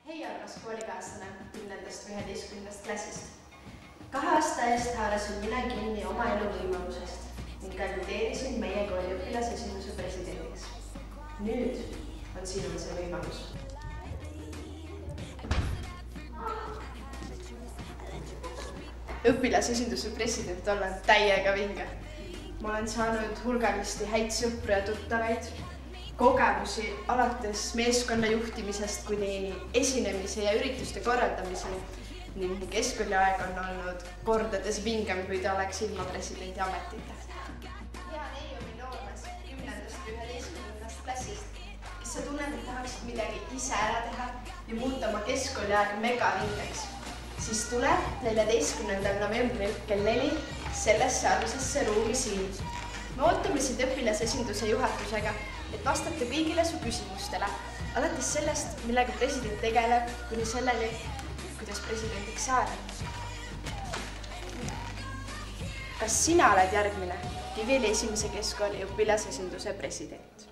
Hei armas koolikaaslane 10.–11. klassist. 2 aasta eest haarasin mina kinni oma elu võimalusest ning kandideerisin meie kooli õpilasesinduse presidendiks. Nüüd on sinul see võimalus. Õpilasesinduse president olla täiega vinge. Ma olen saanud hulganisti häid sõpru ja tuttavaid, kogemusi alates meeskonna juhtimisest kuni esinemise ja ürituste korraldamiseni ning keskkooliaeg on olnud kordades vingem, kui ta oleks ilma presidendi ametita. Hea neiumi noormees 10.–11. klassist, kes sa tunned, et tahaksid midagi ise ära teha ja muuta oma keskkooliaeg megavingeks, siis tule 14. novembril kell 4 sellesse armsasse ruumi siin. Me ootame sind õpilasesinduse juhatusega, et vastate kõigile su küsimustele, alates sellest, millega president tegeleb, kuni selleni, kuidas presidendiks saada. Kas sina oled järgmine Kiviõli 1. keskkooli õpilasesinduse president?